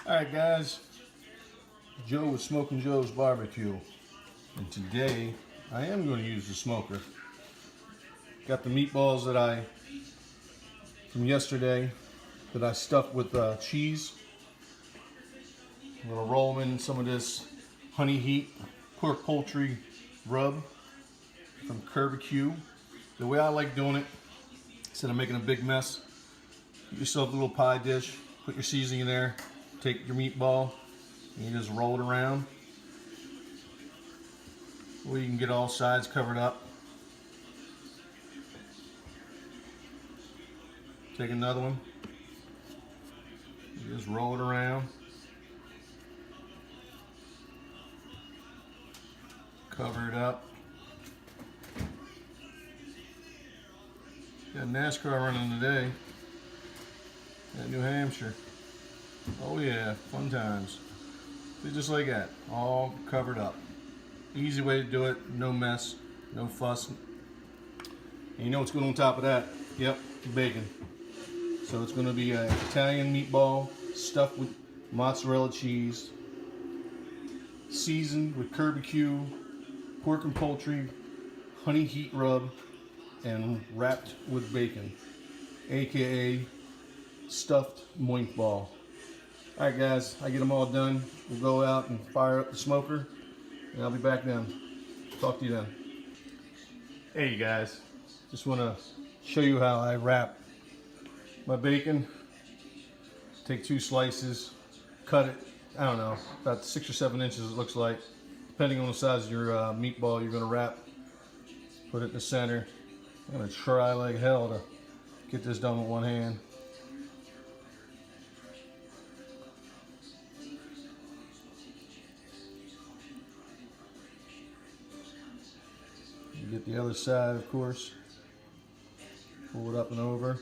Alright guys, Joe with Smoking Joe's Barbecue, and today I am going to use the smoker. Got the meatballs from yesterday that I stuffed with cheese. I'm going to roll them in some of this honey heat pork poultry rub from Barbecue. The way I like doing it, instead of making a big mess, get yourself a little pie dish, put your seasoning in there, take your meatball, and you just roll it around. Or you can get all sides covered up. Take another one, you just roll it around. Cover it up. Got Nascar running today at New Hampshire. Oh yeah, fun times. Just like that, all covered up. Easy way to do it, no mess, no fuss. And you know what's going on top of that? Yep, bacon. So it's going to be an Italian meatball stuffed with mozzarella cheese, seasoned with barbecue, pork and poultry, honey heat rub, and wrapped with bacon, aka stuffed moink ball. Alright guys, I get them all done. We'll go out and fire up the smoker, and I'll be back then. Talk to you then. Hey you guys, just want to show you how I wrap my bacon. Take 2 slices, cut it, I don't know, about 6 or 7 inches it looks like, depending on the size of your meatball you're going to wrap. Put it in the center. I'm going to try like hell to get this done with one hand. You get the other side, of course. Pull it up and over.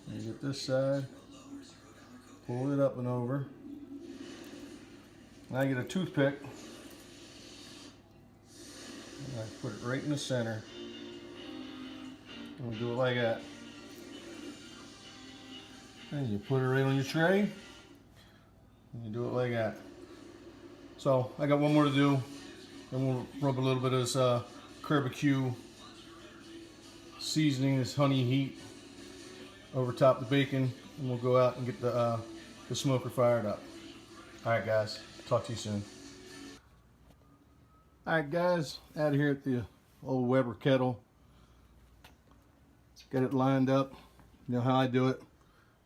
And you get this side. Pull it up and over. Now I get a toothpick. And I put it right in the center. And we'll do it like that. And you put it right on your tray. And you do it like that. So I got one more to do. Then we'll rub a little bit of this barbecue seasoning, this honey heat, over top the bacon, and we'll go out and get the smoker fired up. Alright guys, talk to you soon. Alright guys, out here at the old Weber kettle. Got it lined up. You know how I do it.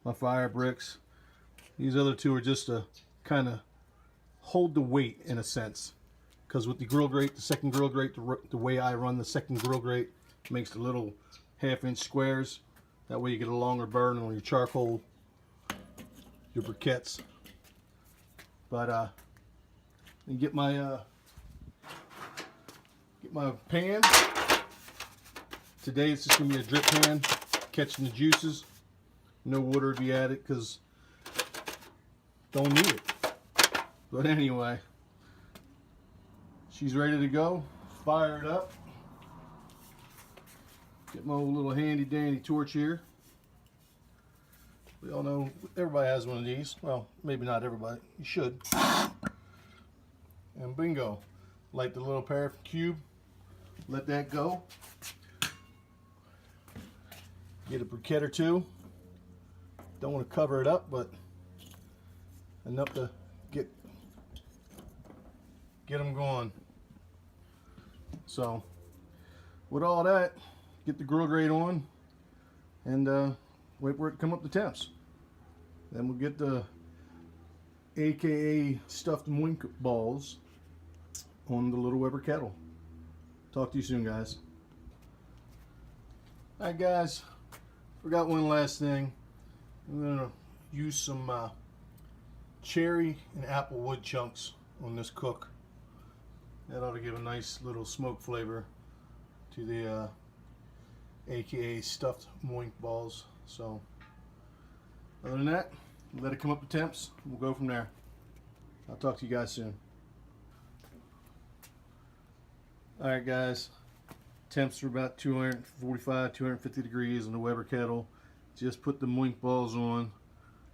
My fire bricks. These other two are just to kind of hold the weight in a sense. Because with the grill grate, the second grill grate, the way I run the second grill grate makes the little 1/2-inch squares. That way you get a longer burn on your charcoal, your briquettes. But you get my pan. Today it's just gonna be a drip pan, catching the juices. No water to be added because don't need it. But anyway, she's ready to go. Fire it up. Get my old little handy dandy torch here. We all know everybody has one of these. Well, maybe not everybody. You should. And bingo. Light the little paraffin cube. Let that go. Get a briquette or two. Don't want to cover it up, but enough to get them going. So, with all that, get the grill grate on and wait for it to come up the temps. Then we'll get the aka Stuffed Moink Balls on the little Weber kettle. Talk to you soon, guys. Alright guys, forgot one last thing. I'm gonna use some cherry and apple wood chunks on this cook. That ought to give a nice little smoke flavor to the aka Stuffed Moink Balls. So other than that, let it come up to temps. We'll go from there. I'll talk to you guys soon. Alright guys, temps are about 245, 250 degrees on the Weber kettle. Just put the moink balls on.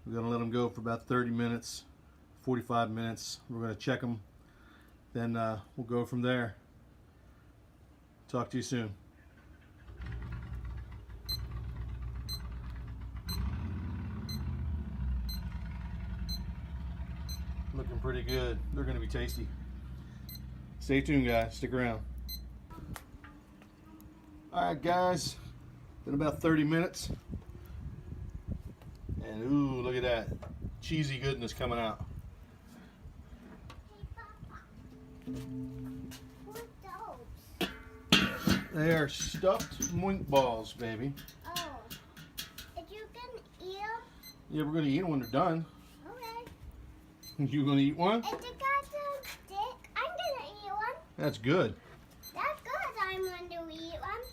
We're going to let them go for about 30 minutes, 45 minutes. We're going to check them. Then we'll go from there. Talk to you soon. Looking pretty good. They're going to be tasty. Stay tuned, guys. Stick around. Alright, guys. Been about 30 minutes. And ooh, look at that. Cheesy goodness coming out. What are those? They are stuffed moink balls, baby. Oh. If you can eat them? Yeah, we're going to eat them when they're done. Okay. You going to eat one? If you got a stick, I'm going to eat one. That's good. That's good. I'm going to eat one.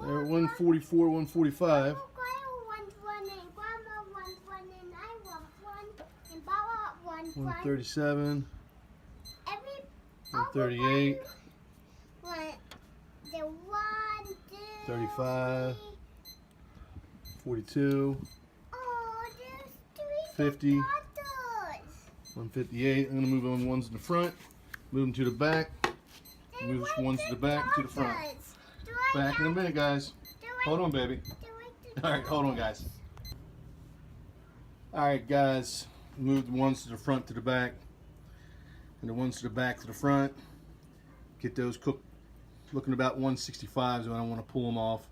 They're 144, 145. Grandma wants one, and Grandma wants one, and I want one, and Baba wants one. 137, Every 138, one, the 1, 2, 35, 42, Oh, there's 50, bottles. 158. I'm going to move on ones in the front, move them to the back, move ones to the back to the front. Back in a minute, guys. Hold on, baby. Alright, hold on, guys. Alright, guys. Move the ones to the front to the back, and the ones to the back to the front. Get those cooked. Looking about 165 is when I want to pull them off.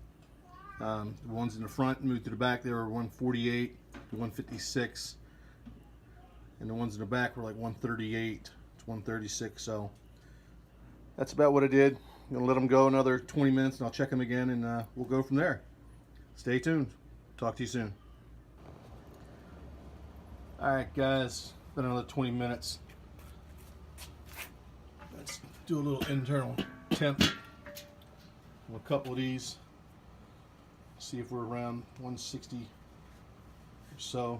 The ones in the front move to the back. They were 148 to 156, and the ones in the back were like 138 to 136. So that's about what I did. I'm gonna let them go another 20 minutes, and I'll check them again, and we'll go from there. Stay tuned. Talk to you soon. All right, guys. Been another 20 minutes. Let's do a little internal temp on a couple of these. See if we're around 160 or so.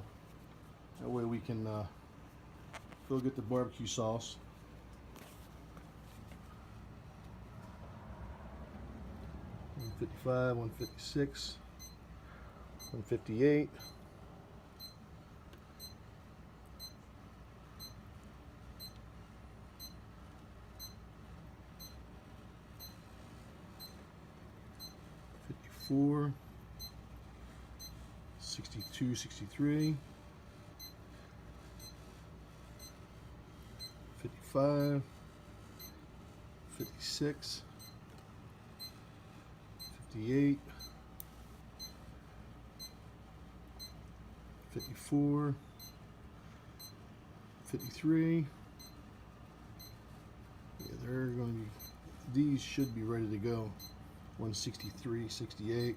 That way we can go get the barbecue sauce. $155, 156, 158. $54, 62, 63, 55, 56, 58, 54, 53. Yeah, they're going to be, these should be ready to go. 163, 68,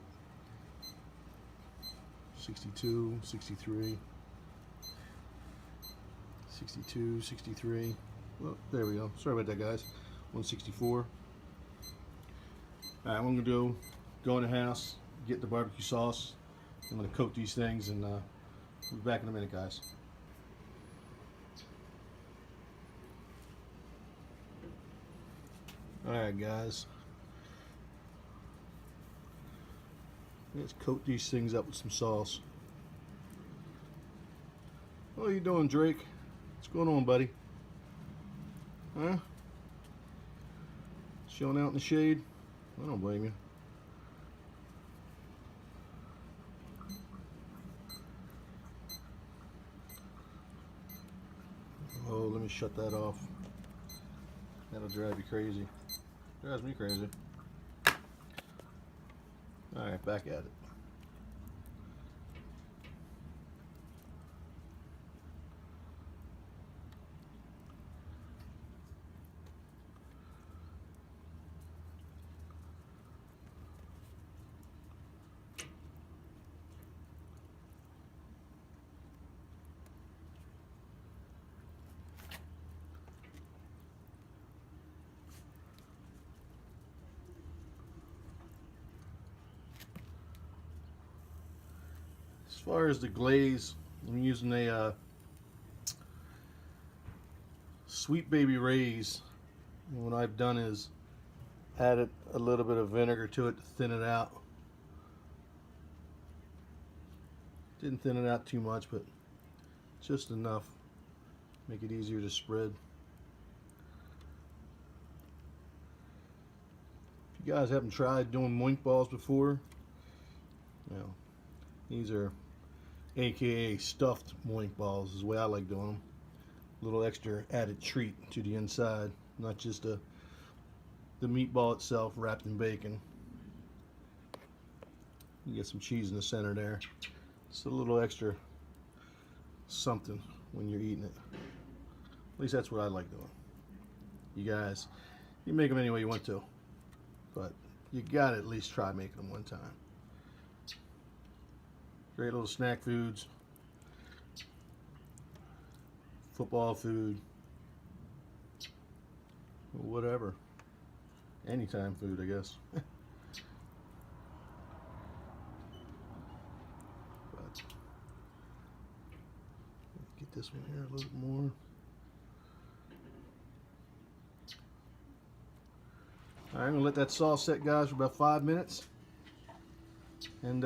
62, 63, 62, 63. Well, there we go. Sorry about that, guys. 164. Alright, I'm going to go in the house, get the barbecue sauce. I'm going to coat these things, and we'll be back in a minute, guys. Alright, guys. Let's coat these things up with some sauce. What are you doing, Drake? What's going on, buddy? Huh? Chilling out in the shade? I don't blame you. Oh, let me shut that off. That'll drive you crazy. Drives me crazy. Alright, back at it. As far as the glaze, I'm using a Sweet Baby Ray's. And what I've done is added a little bit of vinegar to it to thin it out. Didn't thin it out too much, but just enough. Make it easier to spread. If you guys haven't tried doing moink balls before, well, these are AKA stuffed moink balls is the way I like doing them. A little extra added treat to the inside, not just the meatball itself wrapped in bacon. You get some cheese in the center there. It's a little extra something when you're eating it. At least that's what I like doing. You guys, you make them any way you want to, but you gotta at least try making them one time. Great little snack foods, football food, whatever. Anytime food, I guess. But get this one here a little bit more. All right, I'm gonna let that sauce set, guys, for about 5 minutes, and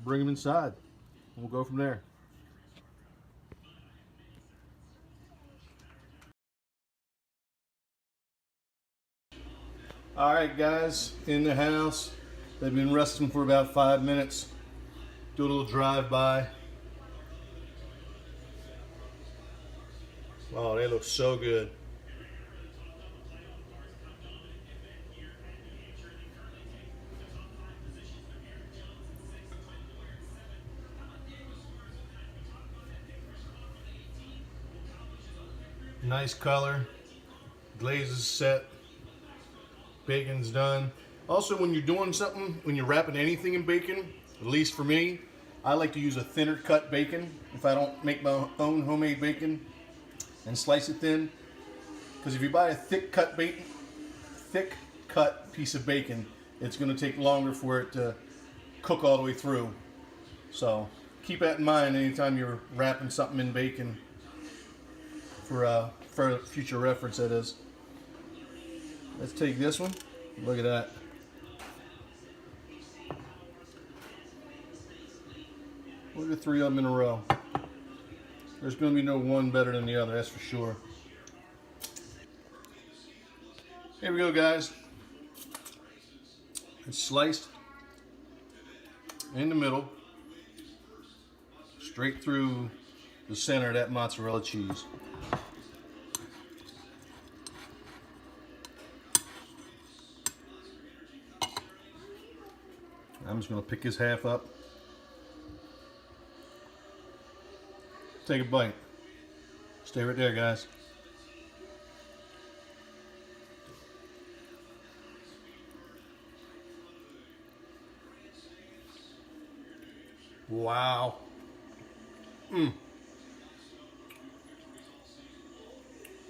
bring them inside. We'll go from there. All right, guys, in the house. They've been resting for about 5 minutes. Do a little drive-by. Oh, they look so good. Nice color. Glaze is set. Bacon's done. Also, when you're doing something, when you're wrapping anything in bacon, at least for me, I like to use a thinner cut bacon if I don't make my own homemade bacon and slice it thin. Because if you buy a thick cut piece of bacon, it's going to take longer for it to cook all the way through. So keep that in mind anytime you're wrapping something in bacon for future reference, that is. Let's take this one. Look at that. Look at 3 of them in a row. There's going to be no one better than the other, that's for sure. Here we go, guys. It's sliced in the middle, straight through the center of that mozzarella cheese. I'm just going to pick his half up. Take a bite. Stay right there, guys. Wow.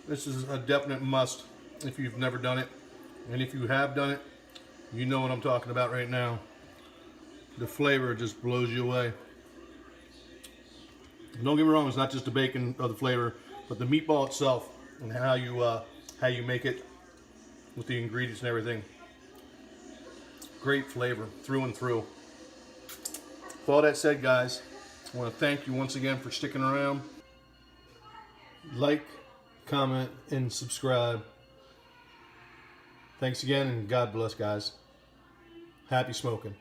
This is a definite must if you've never done it. And if you have done it, you know what I'm talking about right now. The flavor just blows you away. Don't get me wrong, it's not just the bacon or the flavor, but the meatball itself and how you make it with the ingredients and everything. Great flavor through and through. With all that said, guys, I want to thank you once again for sticking around. Like, comment, and subscribe. Thanks again, and God bless, guys. Happy smoking.